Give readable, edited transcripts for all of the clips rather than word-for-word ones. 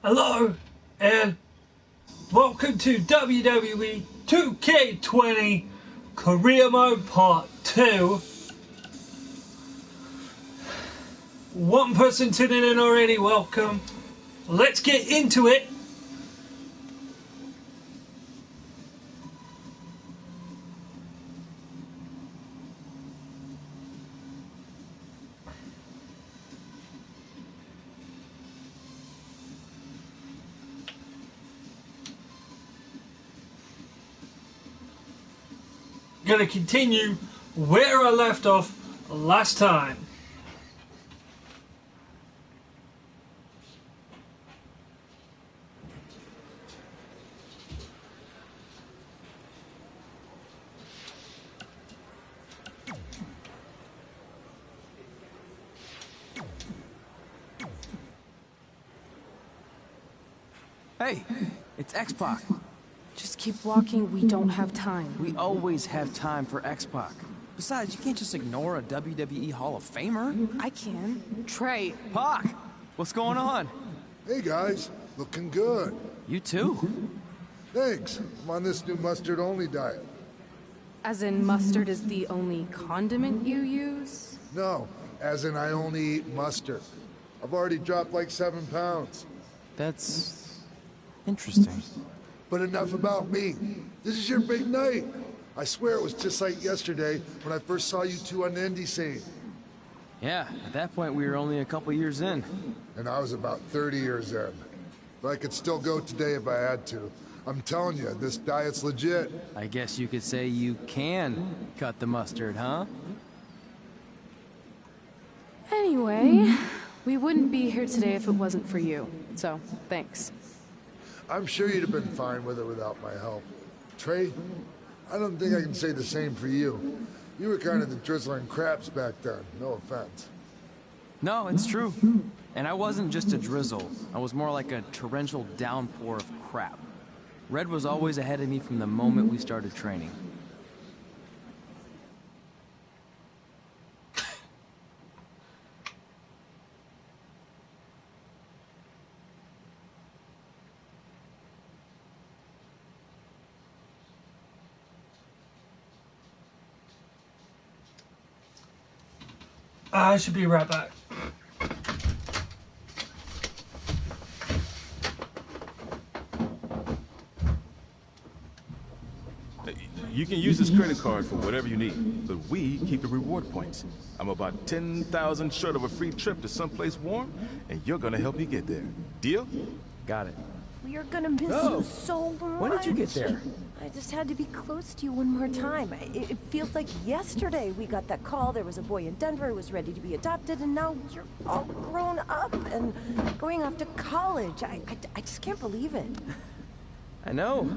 Hello, and welcome to WWE 2K20 Career Mode Part 2. One person tuning in already, welcome. Let's get into it. Gonna continue where I left off last time. Hey, it's X-Pac. Just keep walking, we don't have time. We always have time for X-Pac. Besides, you can't just ignore a WWE Hall of Famer. I can. Trey. Pac, what's going on? Hey guys, looking good. You too? Thanks. I'm on this new mustard-only diet. As in mustard is the only condiment you use? No, as in I only eat mustard. I've already dropped like 7 pounds. That's interesting. But enough about me. This is your big night. I swear it was just like yesterday when I first saw you two on the indie scene. Yeah, at that point we were only a couple years in. And I was about 30 years in. But I could still go today if I had to. I'm telling you, this diet's legit. I guess you could say you can cut the mustard, huh? Anyway, we wouldn't be here today if it wasn't for you. So, thanks. I'm sure you'd have been fine with it without my help. Trey, I don't think I can say the same for you. You were kind of the drizzling craps back then, no offense. No, it's true. And I wasn't just a drizzle. I was more like a torrential downpour of crap. Red was always ahead of me from the moment we started training. I should be right back. You can use this credit card for whatever you need, but we keep the reward points. I'm about 10,000 short of a free trip to someplace warm, and you're gonna help me get there. Deal? Got it. We are gonna miss you so much. When did you get there? I just had to be close to you one more time. It feels like yesterday we got that call. There was a boy in Denver who was ready to be adopted, and now you're all grown up and going off to college. I just can't believe it. I know.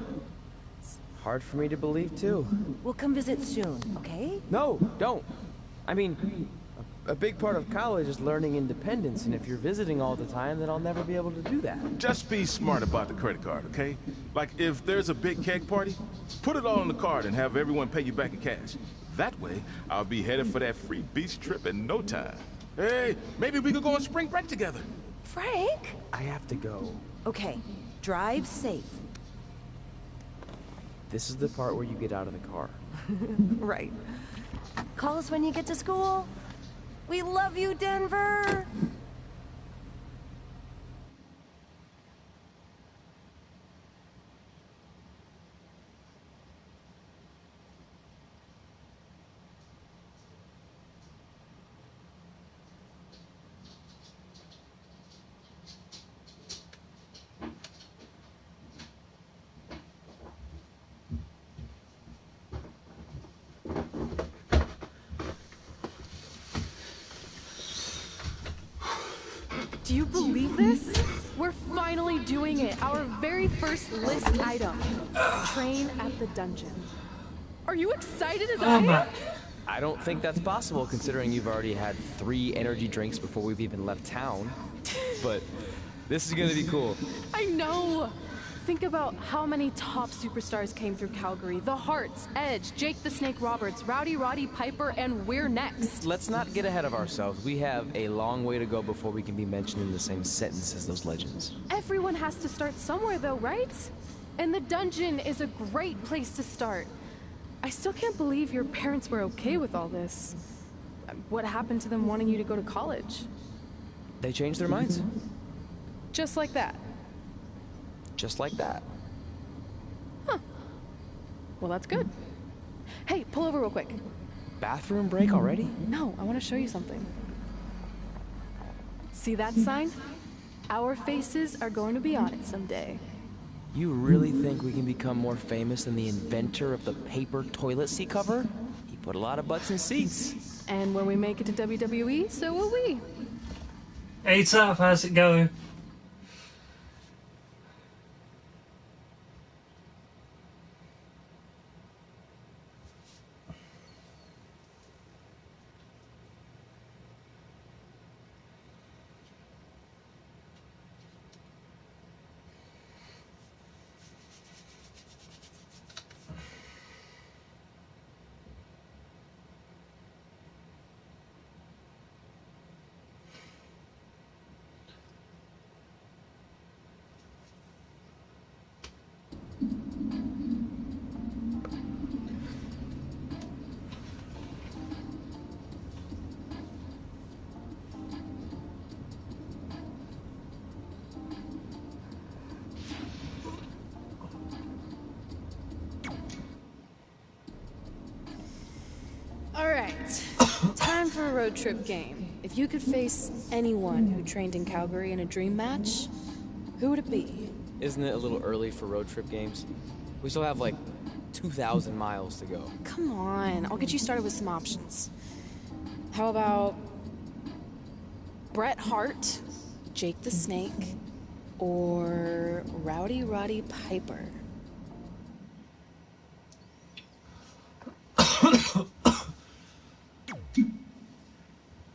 It's hard for me to believe, too. We'll come visit soon, okay? No, don't. I mean, a big part of college is learning independence, and if you're visiting all the time, then I'll never be able to do that. Just be smart about the credit card, okay? Like, if there's a big keg party, put it all on the card and have everyone pay you back in cash. That way, I'll be headed for that free beach trip in no time. Hey, maybe we could go on spring break together. Frank? I have to go. Okay, drive safe. This is the part where you get out of the car. Right. Call us when you get to school. We love you, Denver! Do you believe this? We're finally doing it. Our very first list item. Train at the dungeon. Are you excited as I am? I don't think that's possible, considering you've already had 3 energy drinks before we've even left town. But this is gonna be cool. I know. Think about how many top superstars came through Calgary. The Harts, Edge, Jake the Snake Roberts, Rowdy Roddy Piper, and we're next. Let's not get ahead of ourselves. We have a long way to go before we can be mentioned in the same sentence as those legends. Everyone has to start somewhere though, right? And the dungeon is a great place to start. I still can't believe your parents were okay with all this. What happened to them wanting you to go to college? They changed their minds. Just like that. Just like that. Huh. Well, that's good. Hey, pull over real quick. Bathroom break already? No, I want to show you something. See that sign? Our faces are going to be on it someday. You really think we can become more famous than the inventor of the paper toilet seat cover? He put a lot of butts in seats. And when we make it to WWE, so will we. Hey, Tough, how's it going? Time for a road trip game. If you could face anyone who trained in Calgary in a dream match, who would it be? Isn't it a little early for road trip games? We still have like 2,000 miles to go. Come on, I'll get you started with some options. How about Bret Hart, Jake the Snake, or Rowdy Roddy Piper?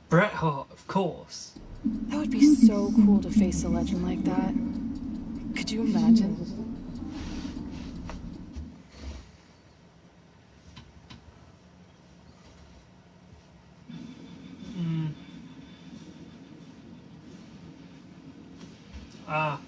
Bret Hart, of course. That would be so cool to face a legend like that. Could you imagine? Ah.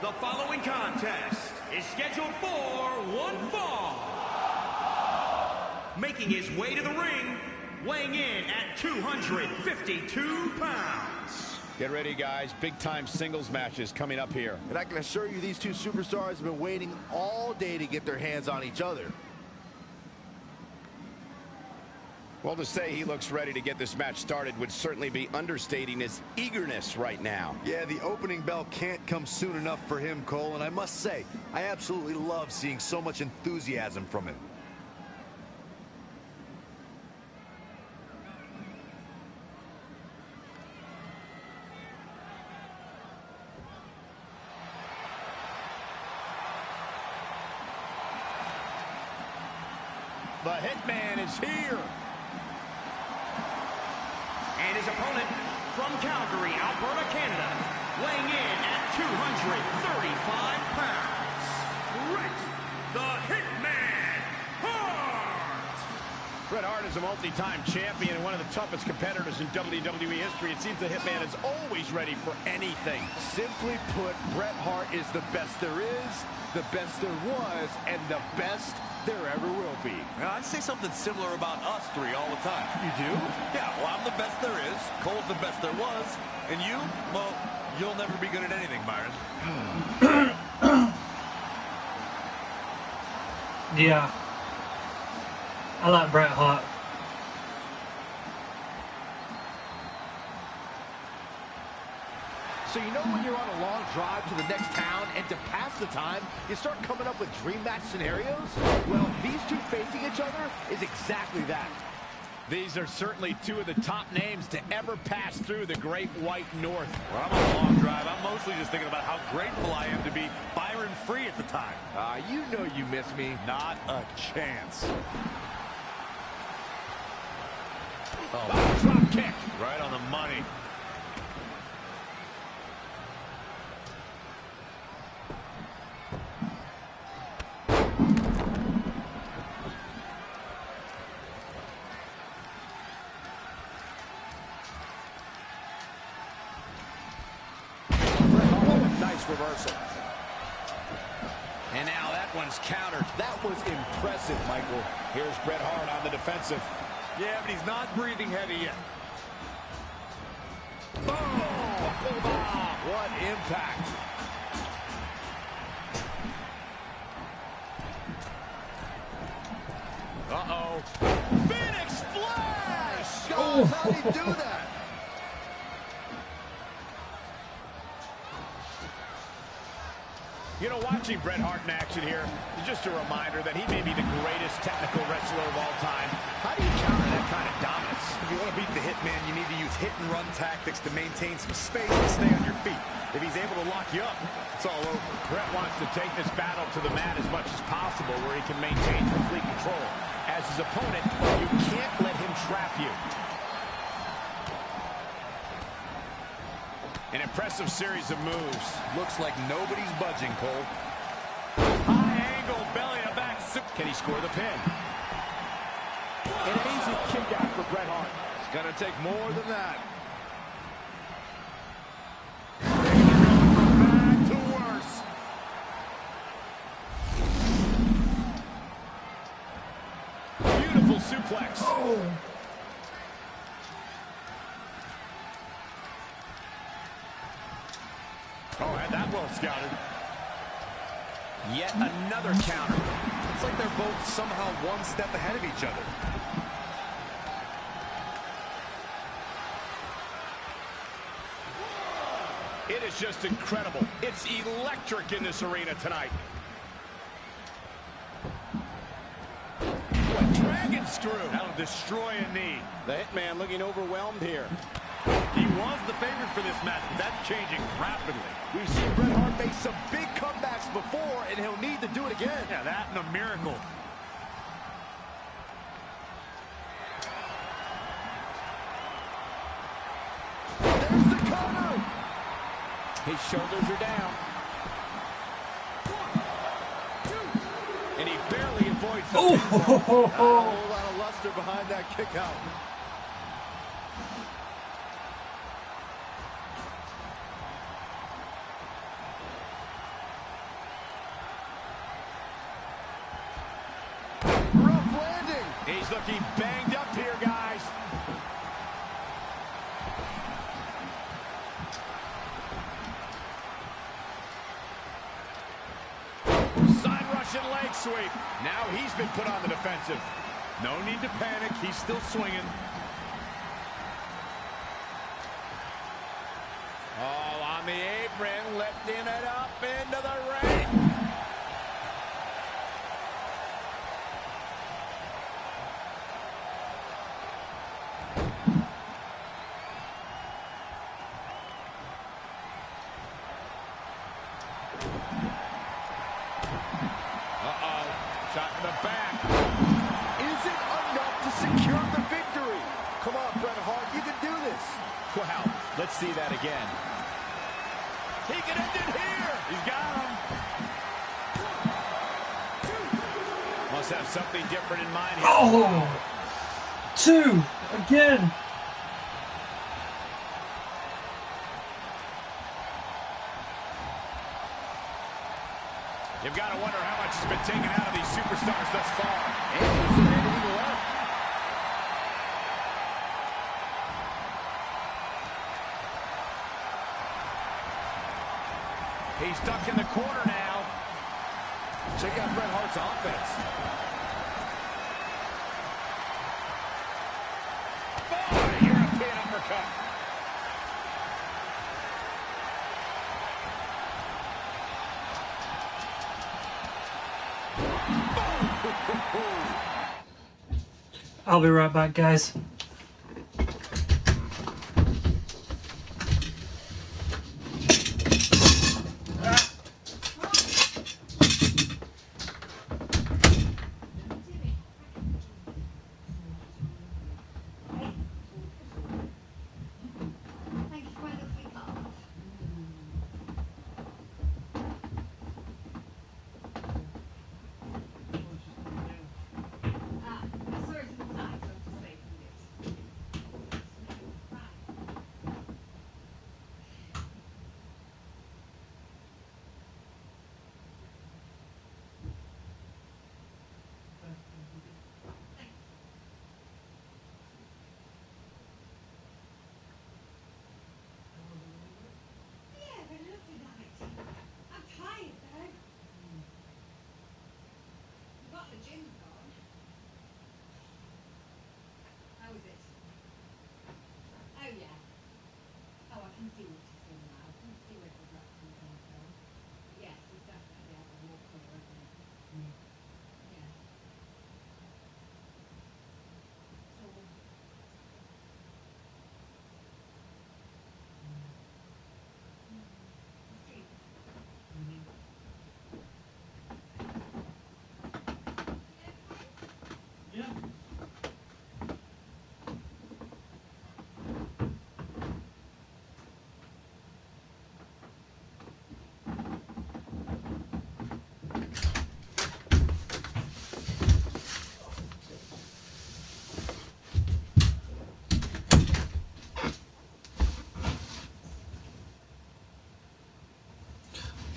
The following contest is scheduled for one fall. Making his way to the ring, weighing in at 252 pounds. Get ready, guys. Big-time singles matches coming up here. And I can assure you these two superstars have been waiting all day to get their hands on each other. Well, to say he looks ready to get this match started would certainly be understating his eagerness right now. Yeah, the opening bell can't come soon enough for him, Cole, and I must say, I absolutely love seeing so much enthusiasm from him. The Hitman is here. And his opponent from Calgary, Alberta, Canada, weighing in at 235 pounds, Bret the Hitman Hart. Bret Hart is a multi-time champion and one of the toughest competitors in WWE history. It seems the Hitman is always ready for anything. Simply put, Bret Hart is the best there is, the best there was, and the best there ever will be. I say something similar about us three all the time. You do? Yeah, well, I'm the best there is, Cole's the best there was, and you, well, you'll never be good at anything, Byron. Yeah. I like Bret Hart. So you know when you're on a long drive to the next town and to pass the time, you start coming up with dream match scenarios? Well, these two facing each other is exactly that. These are certainly two of the top names to ever pass through the Great White North. When I'm on a long drive, I'm mostly just thinking about how grateful I am to be Byron free at the time. You know you miss me. Not a chance. Oh, drop kick. Right on the money. Reversal. And now that one's countered. That was impressive, Michael. Here's Bret Hart on the defensive. Yeah, but he's not breathing heavy yet. Oh, what impact. Uh-oh. Phoenix Splash! Guys, how did he do that? You know, watching Bret Hart in action here is just a reminder that he may be the greatest technical wrestler of all time. How do you counter that kind of dominance? If you want to beat the Hitman, you need to use hit-and-run tactics to maintain some space and stay on your feet. If he's able to lock you up, it's all over. Bret wants to take this battle to the mat as much as possible where he can maintain complete control. As his opponent, you can't let him trap you. An impressive series of moves. Looks like nobody's budging, Cole. High angle, belly to back. Can he score the pin? An easy kick out for Bret Hart. It's going to take more than that. Back to worse. Beautiful suplex. Oh. Oh, had that well scouted. Yet another counter. It's like they're both somehow one step ahead of each other. It is just incredible. It's electric in this arena tonight. What dragon screw. That'll destroy a knee. The Hitman looking overwhelmed here. He was the favorite for this match, but that's changing rapidly. We've seen Bret Hart make some big comebacks before, and he'll need to do it again. Yeah, that and a miracle. There's the counter. His shoulders are down. And he barely avoids the Oh, pinfall. A whole lot of luster behind that kick out. Rough landing. He's looking banged up here, guys. Side Russian leg sweep. Now he's been put on the defensive. No need to panic. He's still swinging. Oh, on the apron, lifting it up into the ring. Uh-oh. Shot in the back. Is it enough to secure the victory? Come on, Bret Hart, you can do this. Wow. Let's see that again. He can end it here. He's got him. Must have something different in mind here. Oh! 2 again. You've got to wonder how much has been taken out of these superstars thus far. And is there anything left? He's stuck in the corner now. Check out Bret Hart's offense. I'll be right back, guys.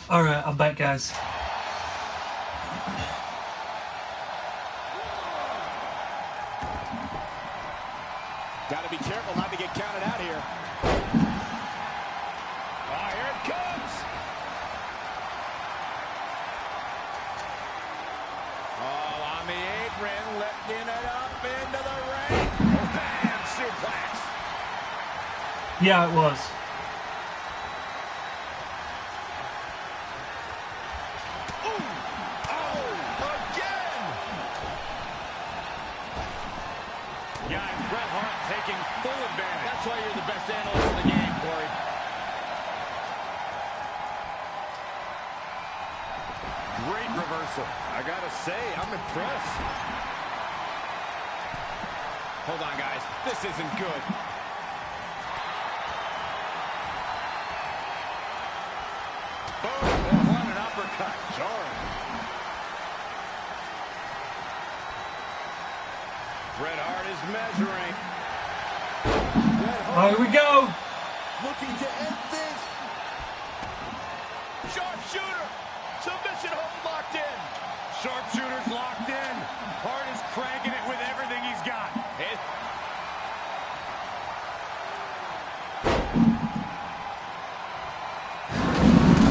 Alright, I'm back, guys. Gotta be careful not to get counted out here. Ah, here it comes. Oh, on the apron, lifting it up into the ring. Bam, suplex. Yeah, it was. Full advantage. That's why you're the best analyst in the game, Corey. Great reversal. I gotta say, I'm impressed. Hold on, guys. This isn't good. Boom! What an uppercut. Jarring. Bret Hart is measuring. Oh, here we go. Looking to end this. Sharpshooter. Submission hold locked in. Sharpshooter's locked in. Hart is cranking it with everything he's got.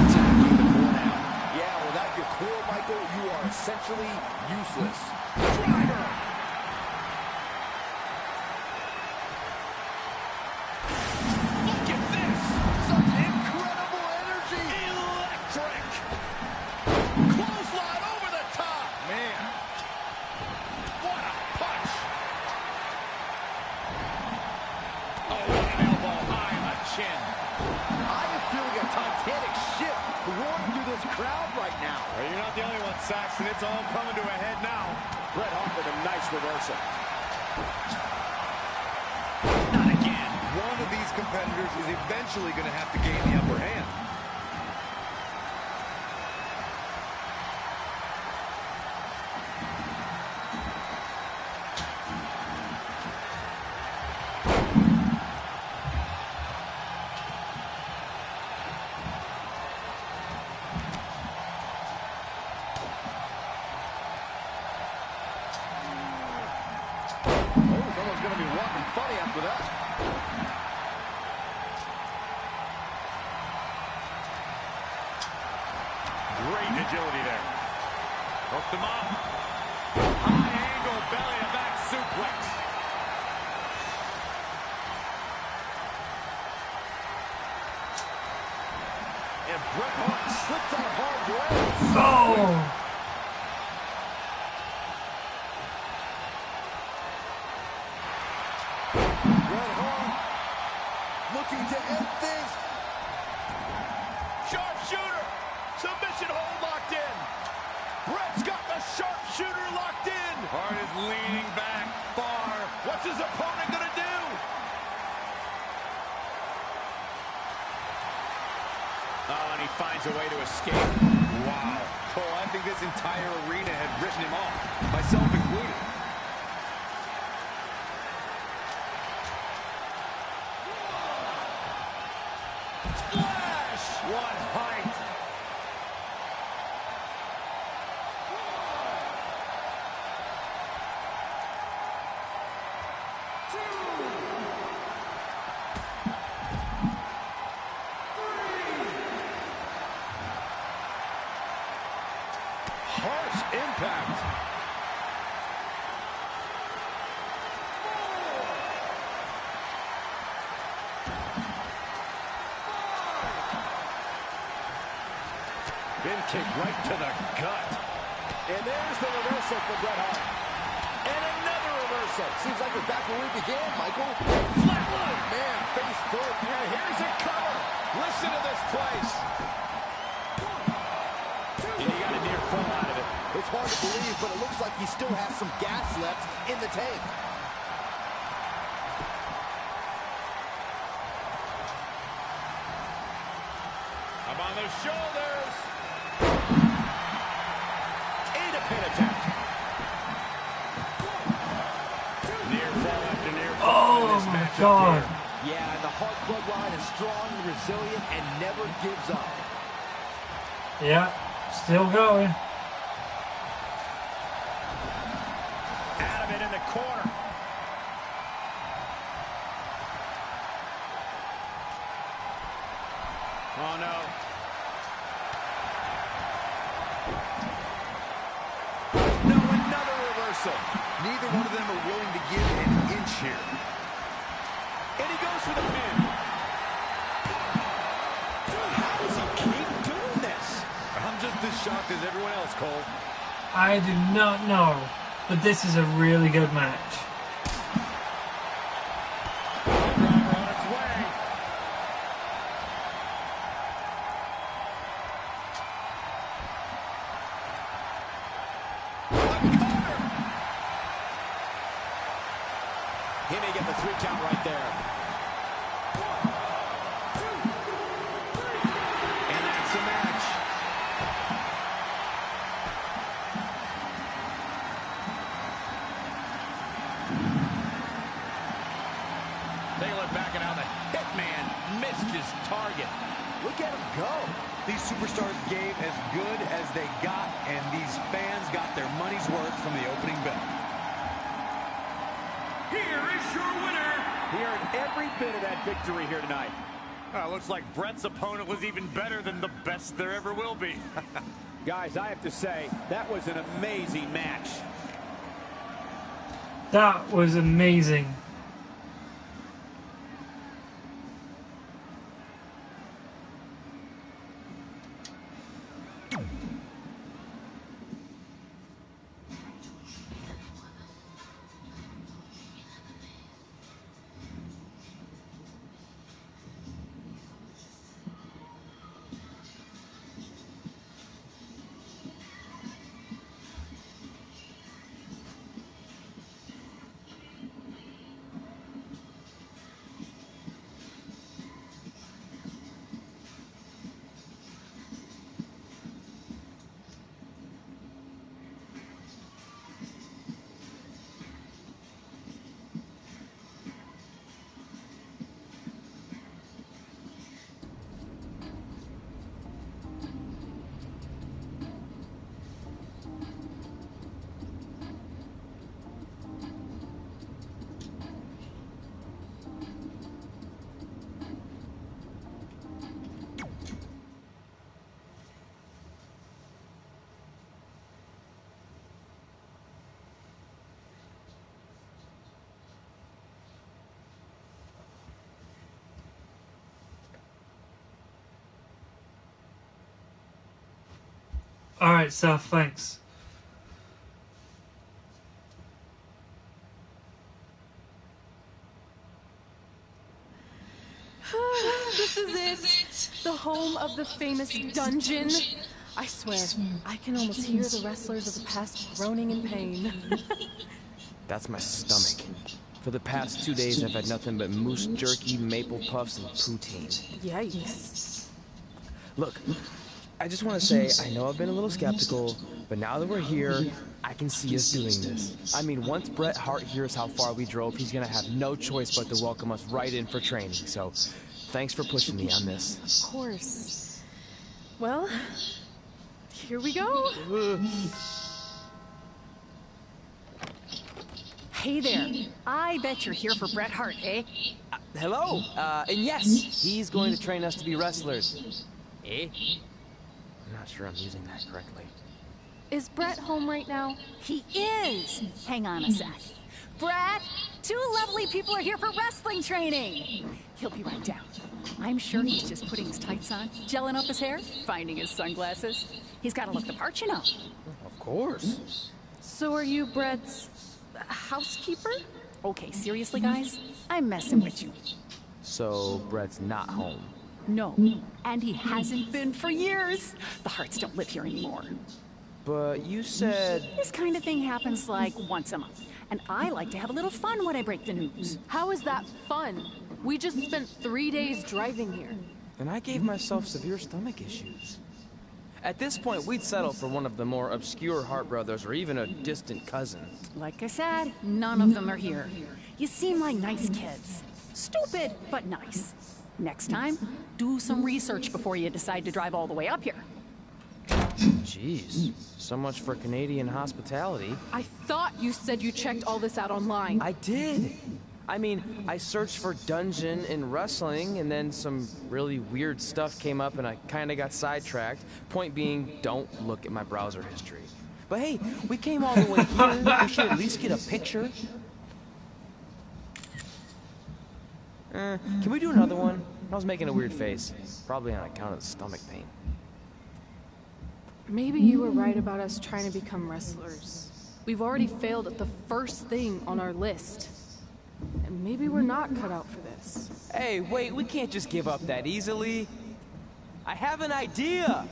Attacking the core now. Yeah, without your core, Michael, you are essentially useless. Driver. Saxton, it's all coming to a head now. Bret Hart with a nice reversal. Not again. One of these competitors is eventually going to have to gain the upper hand. Great agility there. Hooked him up. High angle belly to back suplex. And Bret Hart slips out hard way. Oh! hold locked in. Brett's got the sharpshooter locked in. Hart is leaning back far. What's his opponent gonna do? Oh, and he finds a way to escape. Wow. Cole, I think this entire arena had written him off, myself included. Splash! What height! Harsh impact. Been kicked right to the gut. And there's the reversal for Bret Hart. And another reversal. Seems like we're back where we began, Michael. Flatline. Man, face first. And here's a cover. Listen to this place. And he got a near fall out of it. It's hard to believe, but it looks like he still has some gas left in the tank. Up on the shoulders. A pin attack. Near fall after near fall. Oh in this my matchup God. here. Yeah, and the Hart bloodline is strong and resilient and never gives up. Yeah, still going. Out of it in the corner. Oh, no. No, another reversal. Neither one of them are willing to give an inch here. And he goes for the pin. How does he keep doing this? I'm just as shocked as everyone else, Cole. I do not know, but this is a really good match. Driver on its way. He may get the 3 count right there. And that's the match. Take a look back at how the Hitman missed his target. Look at him go. These superstars gave as good as they got, and these fans got their money's worth from the opening bell. Here is your winner. He earned every bit of that victory here tonight. Looks like Brett's opponent was even better than the best there ever will be. Guys, I have to say, that was an amazing match. That was amazing. Alright, Seth, thanks. This is it. The home of the famous dungeon. I swear, I can almost hear the wrestlers of the past groaning in pain. That's my stomach. For the past 2 days, I've had nothing but moose jerky, maple puffs, and poutine. Yikes. Look, I just want to say, I know I've been a little skeptical, but now that we're here, I can see us doing this. I mean, once Bret Hart hears how far we drove, he's gonna have no choice but to welcome us right in for training. So, thanks for pushing me on this. Of course. Well, here we go. Hey there. I bet you're here for Bret Hart, eh? Hello, and yes, he's going to train us to be wrestlers. Eh? I'm not sure I'm using that correctly. Is Bret home right now? He is! Hang on a sec. Bret, 2 lovely people are here for wrestling training. He'll be right down. I'm sure he's just putting his tights on, gelling up his hair, finding his sunglasses. He's got to look the part, you know. Of course. So are you Bret's housekeeper? Okay, seriously, guys? I'm messing with you. So, Bret's not home. No, and he hasn't been for years. The Harts don't live here anymore. But you said... This kind of thing happens like once a month. And I like to have a little fun when I break the news. How is that fun? We just spent 3 days driving here. And I gave myself severe stomach issues. At this point, we'd settle for one of the more obscure Hart brothers or even a distant cousin. Like I said, none of them are here. You seem like nice kids. Stupid, but nice. Next time, do some research before you decide to drive all the way up here. Jeez, so much for Canadian hospitality. I thought you said you checked all this out online. I did. I mean, I searched for dungeon in wrestling, and then some really weird stuff came up, and I kind of got sidetracked. Point being, don't look at my browser history. But hey, we came all the way here. We should at least get a picture. Can we do another one? I was making a weird face. Probably on account of the stomach pain. Maybe you were right about us trying to become wrestlers. We've already failed at the first thing on our list. And maybe we're not cut out for this. Hey, wait, we can't just give up that easily. I have an idea!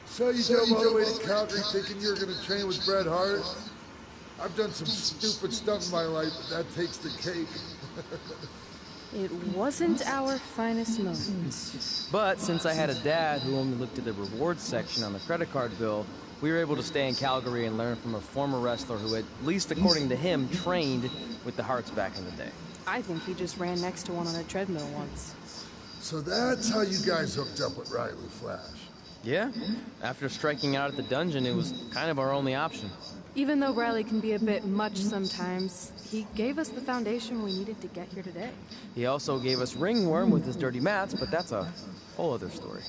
So you drove all the way to Calgary thinking you were going to train with Bret Hart? I've done some stupid stuff in my life, but that takes the cake. It wasn't our finest moment. But since I had a dad who only looked at the rewards section on the credit card bill, we were able to stay in Calgary and learn from a former wrestler who, at least according to him, trained with the Harts back in the day. I think he just ran next to one on a treadmill once. So that's how you guys hooked up with Riley Flash. Yeah, after striking out at the dungeon, it was kind of our only option. Even though Riley can be a bit much sometimes, he gave us the foundation we needed to get here today. He also gave us ringworm with his dirty mats, but that's a whole other story.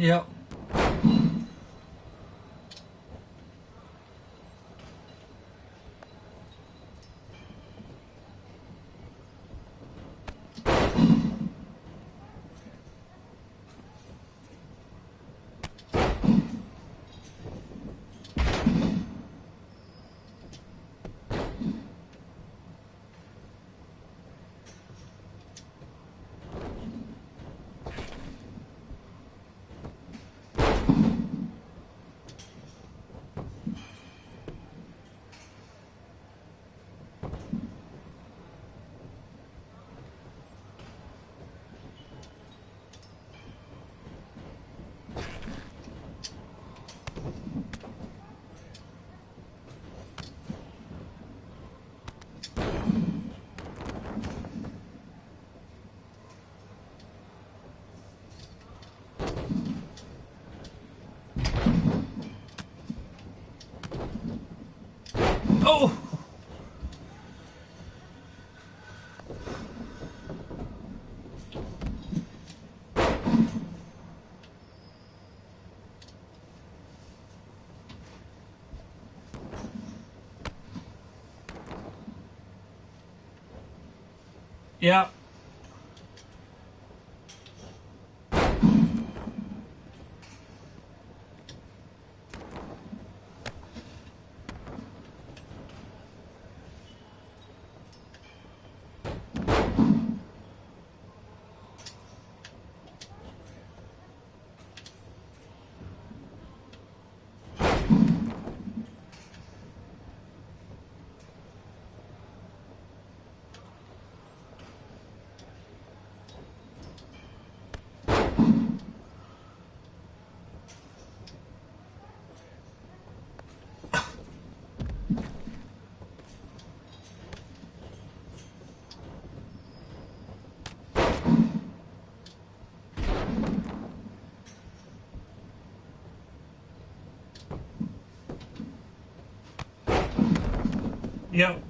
Yep. Oh! Yeah. Yep.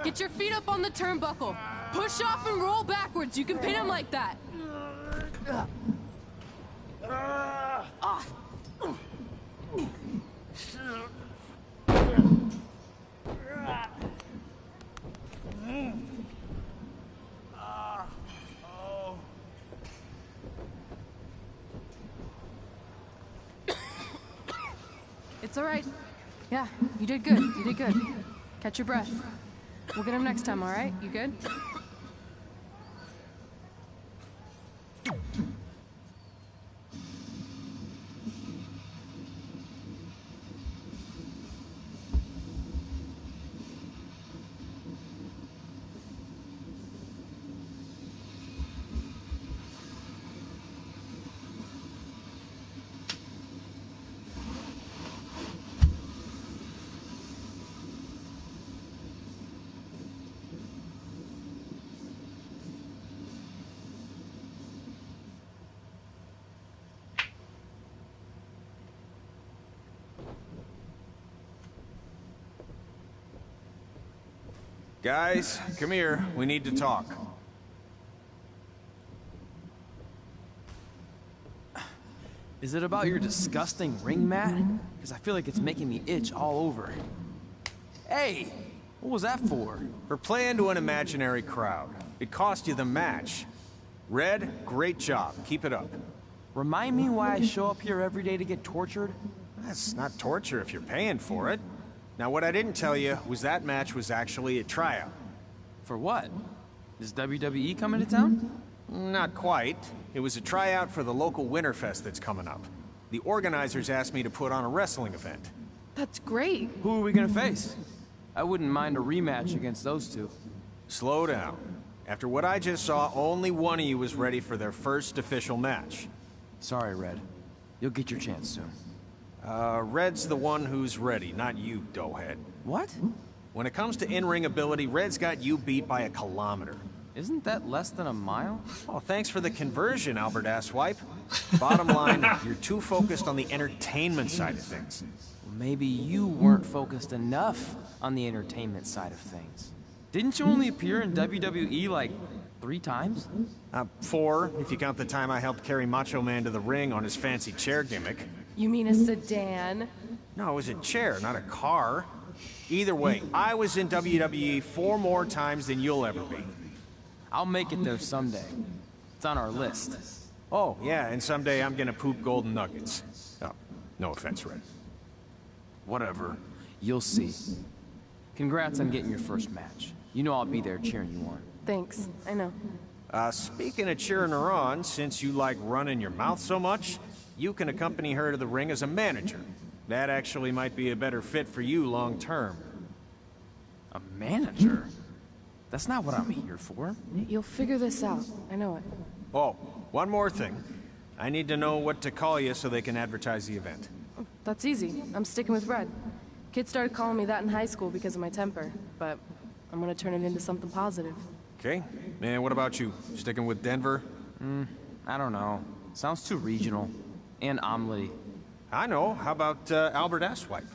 Get your feet up on the turnbuckle. Push off and roll backwards. You can pin him like that. Off. It's all right. Yeah, you did good. You did good. Catch your breath. We'll get him next time, all right? You good? Guys, come here. We need to talk. Is it about your disgusting ring mat? Because I feel like it's making me itch all over. Hey! What was that for? For playing to an imaginary crowd. It cost you the match. Red, great job. Keep it up. Remind me why I show up here every day to get tortured? That's not torture if you're paying for it. Now, what I didn't tell you was that match was actually a tryout. For what? Is WWE coming to town? Not quite. It was a tryout for the local Winterfest that's coming up. The organizers asked me to put on a wrestling event. That's great. Who are we gonna face? I wouldn't mind a rematch against those two. Slow down. After what I just saw, only one of you was ready for their first official match. Sorry, Red. You'll get your chance soon. Red's the one who's ready, not you, doughhead. What? When it comes to in-ring ability, Red's got you beat by a kilometer. Isn't that less than a mile? Oh, thanks for the conversion, Albert Asswipe. Bottom line, you're too focused on the entertainment side of things. Maybe you weren't focused enough on the entertainment side of things. Didn't you only appear in WWE like 3 times? 4, if you count the time I helped carry Macho Man to the ring on his fancy chair gimmick. You mean a sedan? No, it was a chair, not a car. Either way, I was in WWE 4 more times than you'll ever be. I'll make it there someday. It's on our list. Oh, yeah, and someday I'm gonna poop golden nuggets. Oh, no offense, Red. Whatever. You'll see. Congrats on getting your first match. You know I'll be there cheering you on. Thanks, I know. Speaking of cheering her on, since you like running your mouth so much, you can accompany her to the ring as a manager. That actually might be a better fit for you long term. A manager? That's not what I'm here for. You'll figure this out. I know it. Oh, one more thing. I need to know what to call you so they can advertise the event. That's easy. I'm sticking with Red. Kids started calling me that in high school because of my temper, but I'm gonna turn it into something positive. Okay. And what about you? Sticking with Denver? I don't know. Sounds too regional. And omelette-y. I know. How about Albert Asswipe?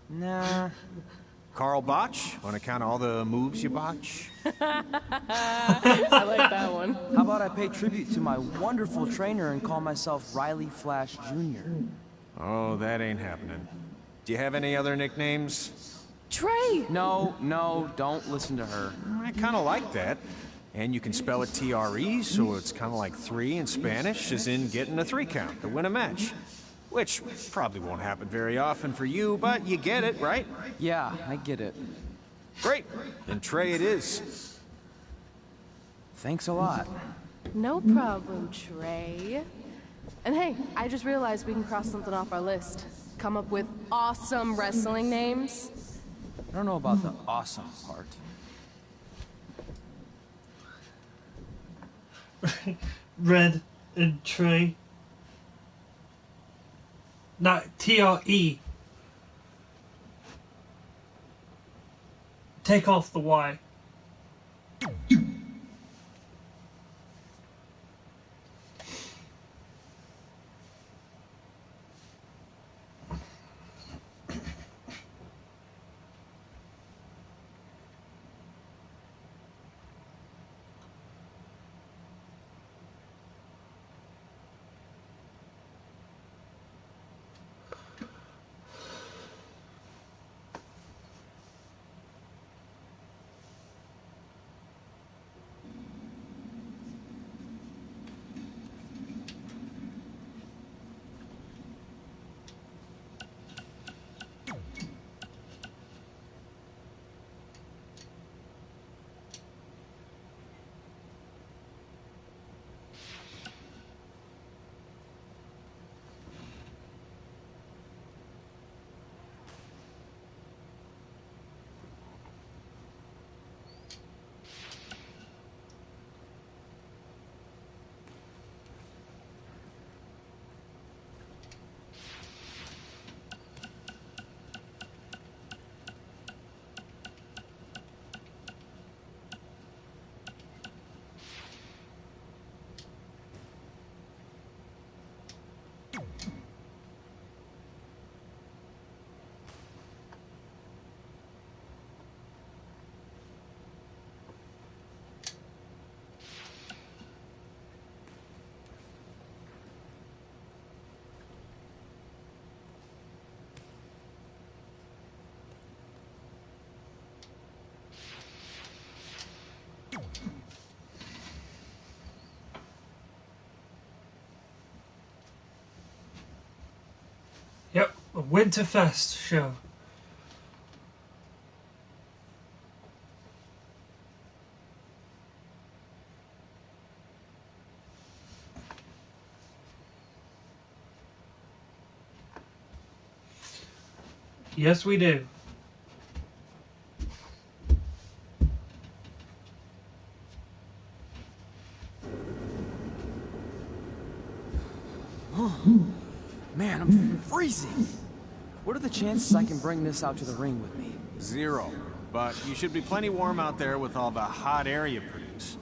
Nah. Carl Botch, on account of all the moves you botch? I like that one. How about I pay tribute to my wonderful trainer and call myself Riley Flash Jr.? Oh, that ain't happening. Do you have any other nicknames? Trey! No, don't listen to her. I kind of like that. And you can spell it T-R-E, so it's kind of like 3 in Spanish, as in getting a 3 count to win a match. Which probably won't happen very often for you, but you get it, right? Yeah, I get it. Great. Then Trey it is. Thanks a lot. No problem, Trey. And hey, I just realized we can cross something off our list. Come up with awesome wrestling names. I don't know about the awesome part. Red and Trey. Not T-R-E. Take off the Y. Yep, Winterfest show. Yes, we do. Man, I'm freezing. What are the chances I can bring this out to the ring with me? 0. But you should be plenty warm out there with all the hot air you produce.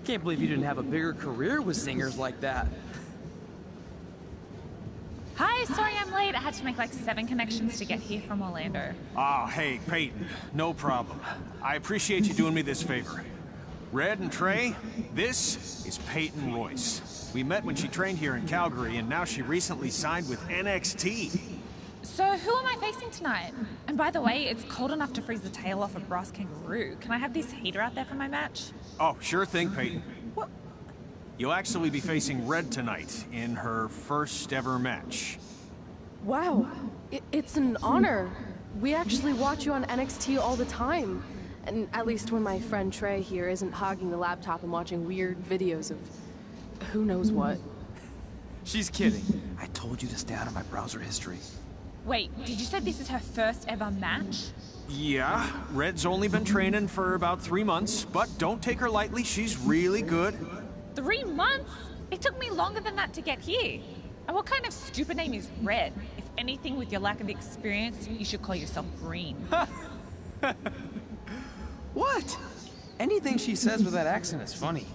Can't believe you didn't have a bigger career with singers like that. Hi, sorry I'm late. I had to make like 7 connections to get here from Orlando. Oh, hey, Peyton. No problem. I appreciate you doing me this favor. Red and Trey, this is Peyton Royce. We met when she trained here in Calgary, and now she recently signed with NXT. So who am I facing tonight? And by the way, it's cold enough to freeze the tail off a brass kangaroo. Can I have this heater out there for my match? Oh, sure thing, Peyton. What? You'll actually be facing Red tonight in her first ever match. Wow, it's an honor. We actually watch you on NXT all the time. And at least when my friend Trey here isn't hogging the laptop and watching weird videos of who knows what. She's kidding. I told you to stay out of my browser history. Wait, did you say this is her first ever match? Yeah, Red's only been training for about 3 months, but don't take her lightly, she's really good. 3 months? It took me longer than that to get here. And what kind of stupid name is Red? If anything, with your lack of experience, you should call yourself Green. What? Anything she says with that accent is funny.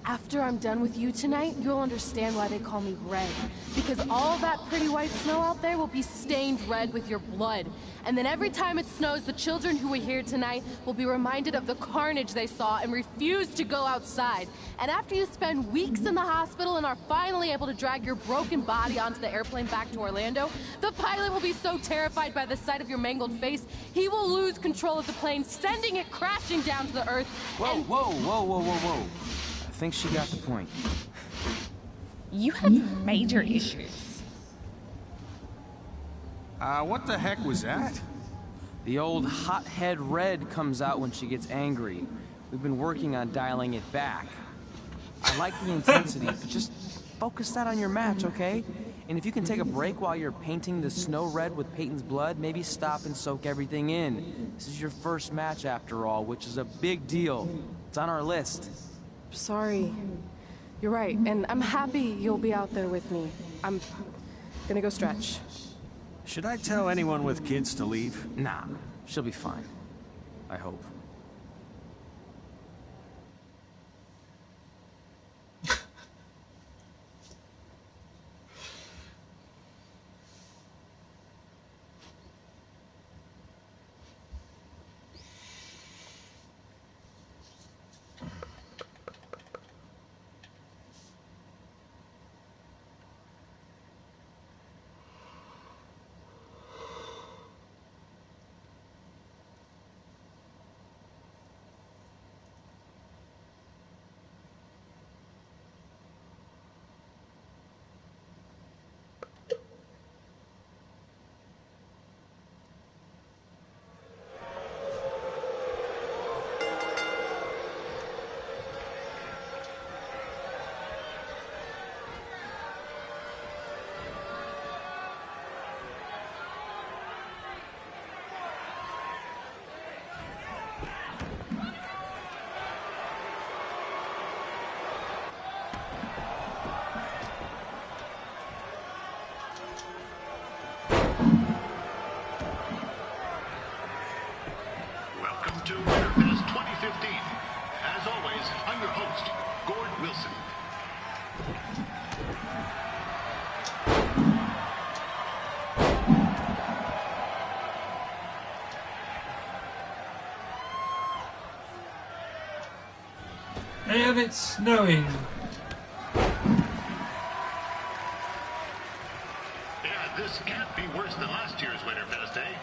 After I'm done with you tonight, you'll understand why they call me Red. Because all that pretty white snow out there will be stained red with your blood. And then every time it snows, the children who are here tonight will be reminded of the carnage they saw and refuse to go outside. And after you spend weeks in the hospital and are finally able to drag your broken body onto the airplane back to Orlando, the pilot will be so terrified by the sight of your mangled face, he will lose control of the plane, sending it crashing down to the earth. Whoa. I think she got the point. You have major issues. What the heck was that? The old hothead Red comes out when she gets angry. We've been working on dialing it back. I like the intensity, but just focus that on your match, okay? And if you can take a break while you're painting the snow red with Peyton's blood, maybe stop and soak everything in. This is your first match after all, which is a big deal. It's on our list. Sorry. You're right, and I'm happy you'll be out there with me. I'm gonna go stretch. Should I tell anyone with kids to leave? Nah, she'll be fine. I hope. Welcome to Winterfest 2015. As always, I'm your host, Gord Wilson. And it's snowing. Yeah, this can't be worse than last year's Winterfest, eh?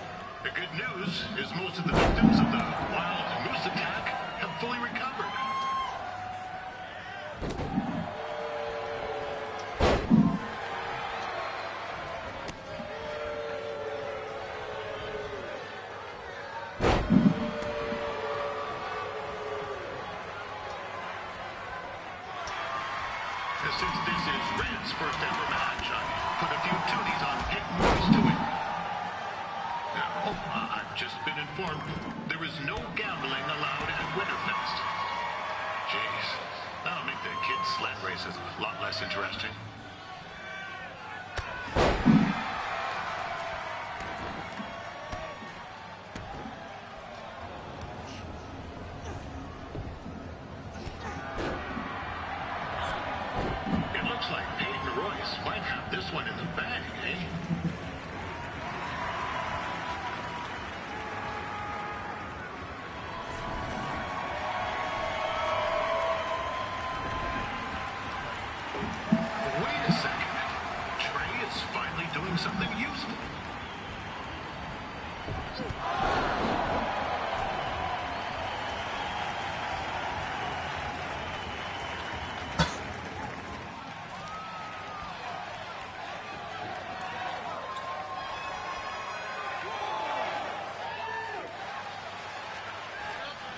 The good news is most of the victims of the wild moose attack have fully recovered. just been informed there is no gambling allowed at Winterfest. Jeez, that'll make the kids' sled races a lot less interesting. It looks like Peyton Royce might have this one in the bag, eh? Wait a second. Trey is finally doing something useful.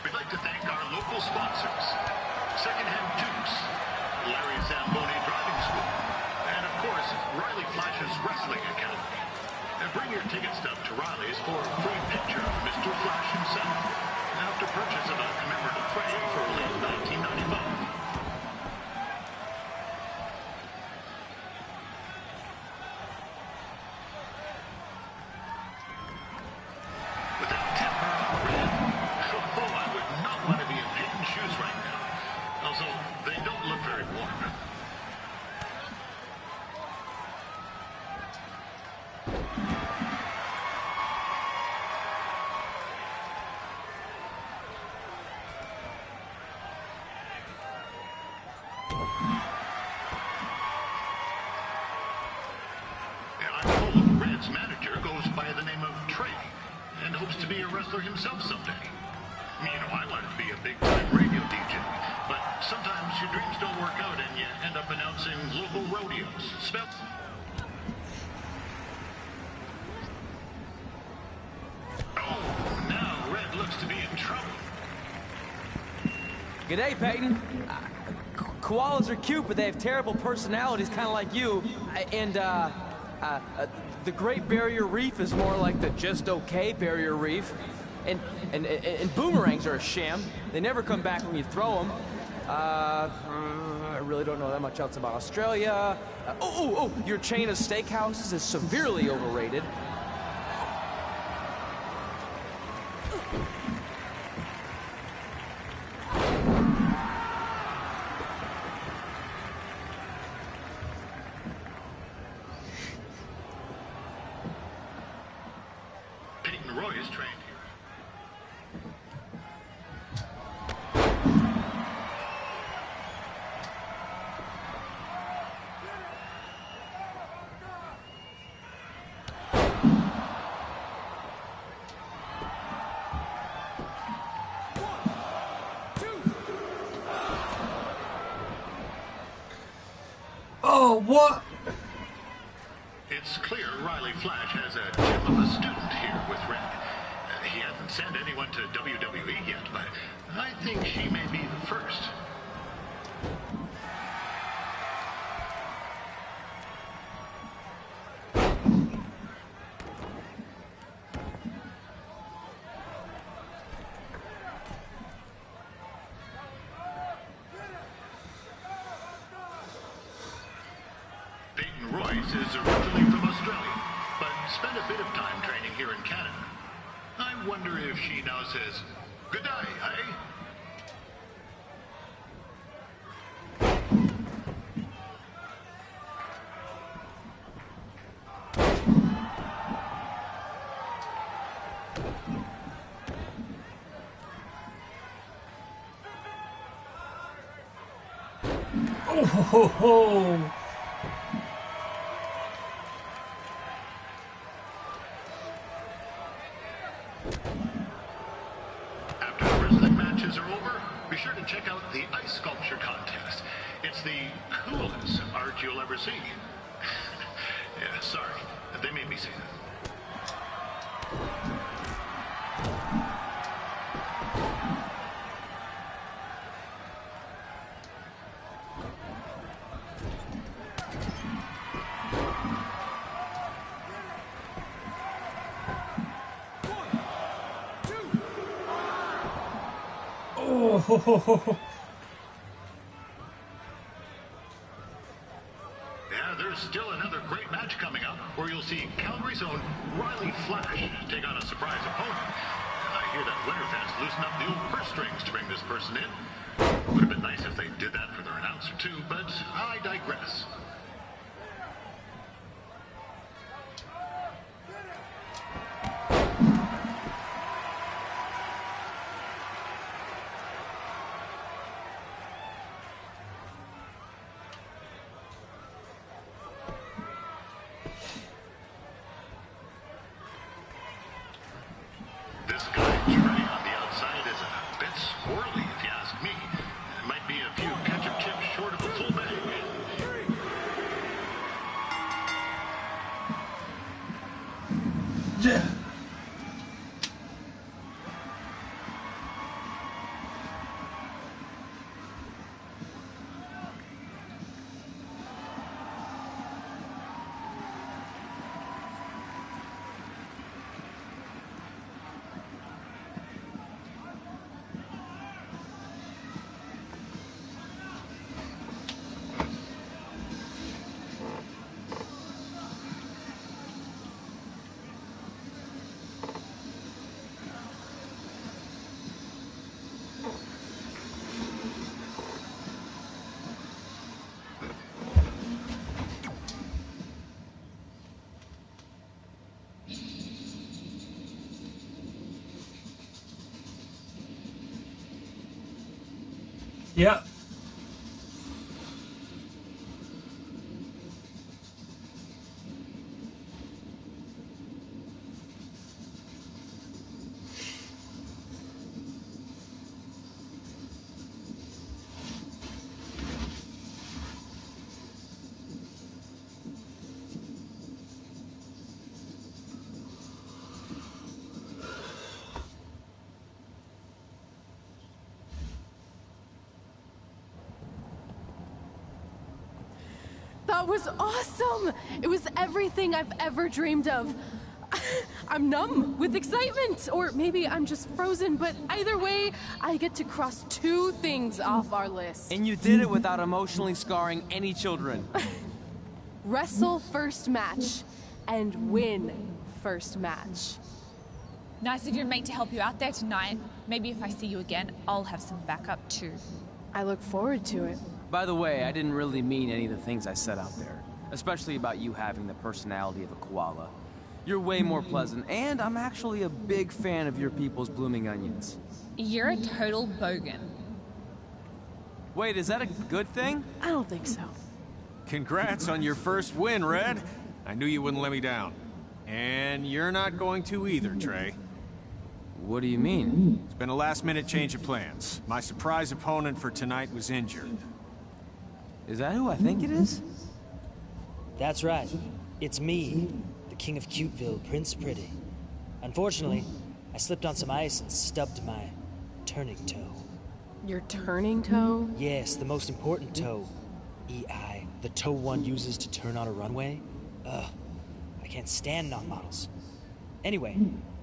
We'd like to thank our local sponsors, Secondhand Dukes, Larry Zamboni Driving School, and of course, Riley Flash's Wrestling Academy. And bring your ticket stub to Riley's for a free picture of Mr. Flash himself, after purchase of a commemorative frame for only $19.95. With that temper on red, oh, I would not want to be in Peyton's shoes right now. Also, they don't look very warm. And I'm told Red's manager goes by the name of Trey and hopes to be a wrestler himself someday. You know, I want to be a big-time radio DJ, but sometimes your dreams don't work out and you end up announcing local rodeos. Oh, now Red looks to be in trouble. G'day, Peyton. Koalas are cute, but they have terrible personalities, kind of like you. The Great Barrier Reef is more like the just okay Barrier Reef. And boomerangs are a sham. They never come back when you throw them. I really don't know that much else about Australia. Your chain of steakhouses is severely overrated. Peyton Roy is trained here. Oh, what? It's clear Riley Flash has a gem of a student here with Red. He hasn't sent anyone to WWE yet, but I think she may be the first. Peyton Royce is originally from Australia, but spent a bit of time training here in Canada. I wonder if she now says, "Good day, eh?" Oh, ho, ho. After the wrestling matches are over, be sure to check out the ice sculpture contest. It's the coolest art you'll ever see. Yeah, sorry. They made me say that. Yeah, there's still another great match coming up where you'll see Calgary's own Riley Flash take on a surprise opponent. And I hear that winner fans loosen up the old purse strings to bring this person in. Would have been nice if they did that for their announcer too, but I digress. This guy, Trey, on the outside is a bit swirly, if you ask me. It might be a few ketchup chips short of a full bag. Yeah. Yeah. That was awesome! It was everything I've ever dreamed of. I'm numb with excitement, or maybe I'm just frozen, but either way, I get to cross 2 things off our list. And you did it without emotionally scarring any children. Wrestle first match, and win first match. Nice of your mate to help you out there tonight. Maybe if I see you again, I'll have some backup too. I look forward to it. By the way, I didn't really mean any of the things I said out there. Especially about you having the personality of a koala. You're way more pleasant, and I'm actually a big fan of your people's blooming onions. You're a total bogan. Wait, is that a good thing? I don't think so. Congrats on your first win, Red. I knew you wouldn't let me down. And you're not going to either, Trey. What do you mean? It's been a last-minute change of plans. My surprise opponent for tonight was injured. Is that who I think it is? That's right. It's me, the King of Cuteville, Prince Pretty. Unfortunately, I slipped on some ice and stubbed my turning toe. Your turning toe? Yes, the most important toe. EI, the toe one uses to turn on a runway. Ugh, I can't stand non-models. Anyway,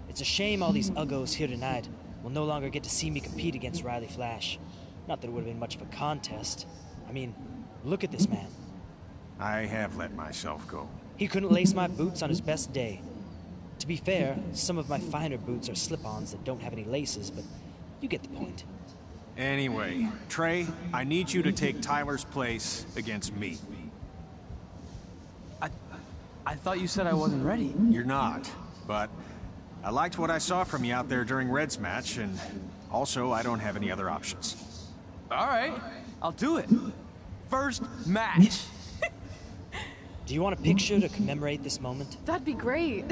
it's a shame all these uggos here tonight will no longer get to see me compete against Riley Flash. Not that it would have been much of a contest. I mean, look at this man. I have let myself go. He couldn't lace my boots on his best day. To be fair, some of my finer boots are slip-ons that don't have any laces, but you get the point. Anyway, Trey, I need you to take Tyler's place against me. I thought you said I wasn't ready. You're not, but I liked what I saw from you out there during Red's match, and also I don't have any other options. All right, I'll do it. First match. Do you want a picture to commemorate this moment? That'd be great.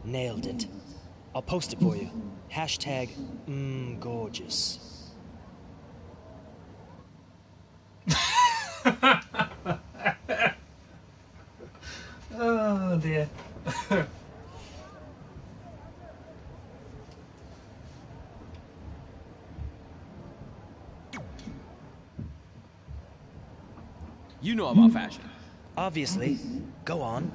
Nailed it. I'll post it for you. Hashtag gorgeous. Oh dear. You know about fashion. Obviously. Go on.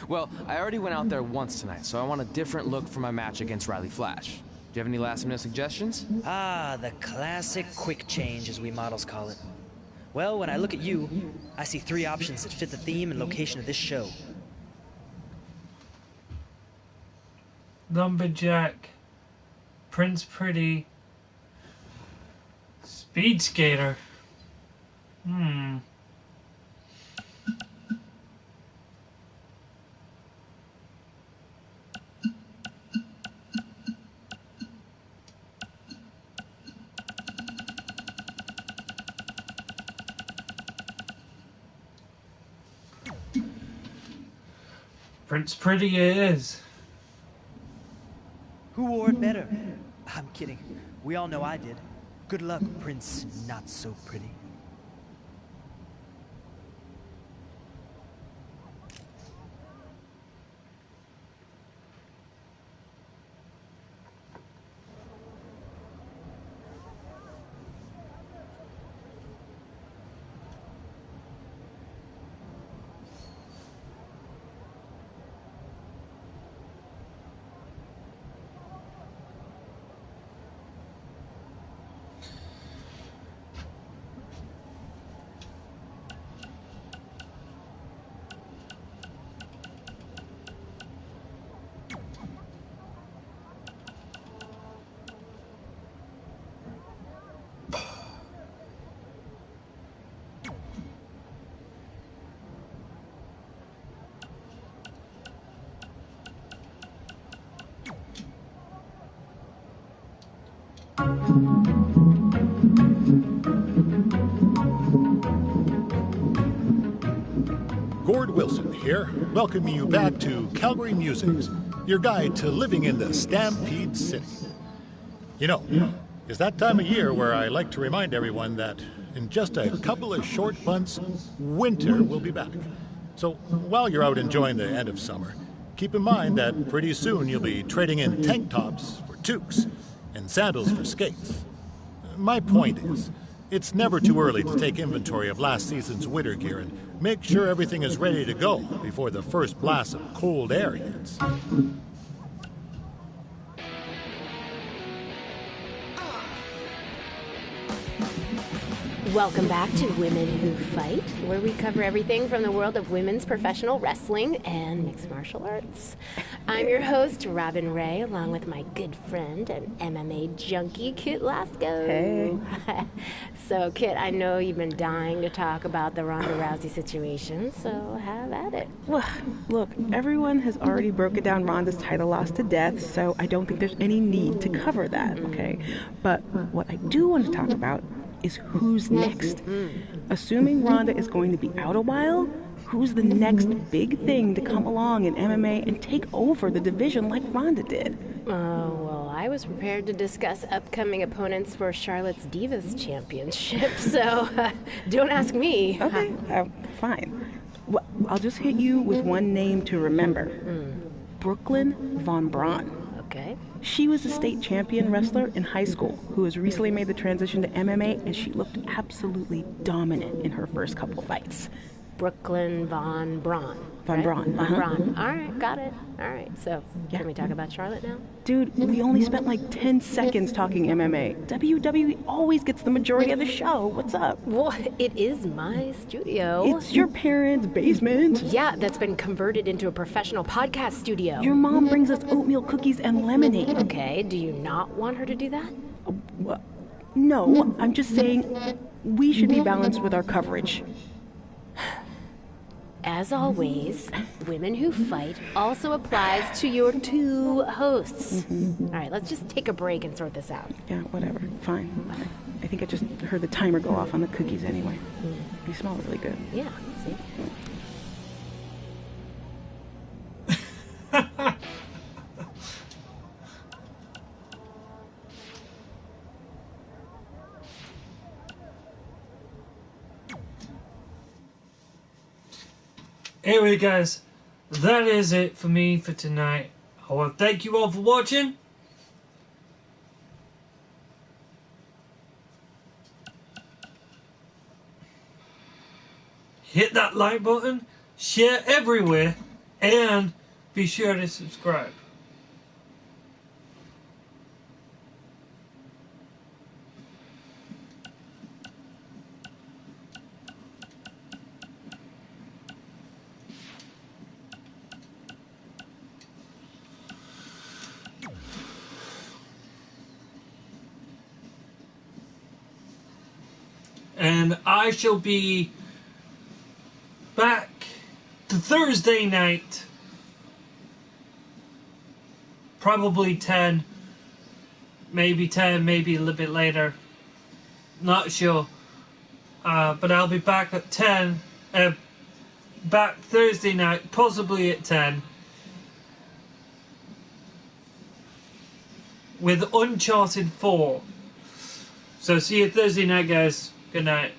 Well, I already went out there once tonight, so I want a different look for my match against Riley Flash. Do you have any last-minute suggestions? Ah, the classic quick change, as we models call it. Well, when I look at you, I see 3 options that fit the theme and location of this show. Lumberjack, Prince Pretty, Speed Skater. Prince Pretty it is. Who wore it better? I'm kidding. We all know I did. Good luck, Prince Not So Pretty. Gord Wilson here, welcoming you back to Calgary Musings, your guide to living in the Stampede City. You know, it's that time of year where I like to remind everyone that in just a couple of short months, winter will be back. So while you're out enjoying the end of summer, keep in mind that pretty soon you'll be trading in tank tops for toques and sandals for skates. My point is, it's never too early to take inventory of last season's winter gear and make sure everything is ready to go before the first blast of cold air hits. Welcome back to Women Who Fight, where we cover everything from the world of women's professional wrestling and mixed martial arts. I'm your host, Robin Ray, along with my good friend and MMA junkie, Kit Lasco. Hey. So, Kit, I know you've been dying to talk about the Ronda Rousey situation, so have at it. Well, look, everyone has already broken down Ronda's title loss to death, so I don't think there's any need to cover that, okay? But what I do want to talk about is who's next. Assuming Ronda is going to be out a while, who's the next big thing to come along in MMA and take over the division like Ronda did? Oh, well, I was prepared to discuss upcoming opponents for Charlotte's Divas Championship, so don't ask me. Okay, fine. Well, I'll just hit you with one name to remember. Brooklyn Von Braun. Okay. She was a state champion wrestler in high school who has recently made the transition to MMA, and she looked absolutely dominant in her first couple fights. Brooklyn Von Braun. Von Braun. Von Braun. All right, got it. All right, so can we talk about Charlotte now? Dude, we only spent like 10 seconds talking MMA. WWE always gets the majority of the show. What's up? Well, it is my studio. It's your parents' basement. Yeah, that's been converted into a professional podcast studio. Your mom brings us oatmeal cookies and lemonade. Okay, do you not want her to do that? No, I'm just saying we should be balanced with our coverage. As always, Women Who Fight also applies to your two hosts. All right, let's just take a break and sort this out. Yeah, whatever. Fine. I think I just heard the timer go off on the cookies anyway. They smell really good. Yeah, see? Anyway, guys, that is it for me for tonight. I want to thank you all for watching. Hit that like button, share everywhere, And be sure to subscribe. And I shall be back to Thursday night, probably 10, maybe a little bit later, not sure, but I'll be back at 10, back Thursday night, possibly at 10, with Uncharted 4. So see you Thursday night, guys. Good night.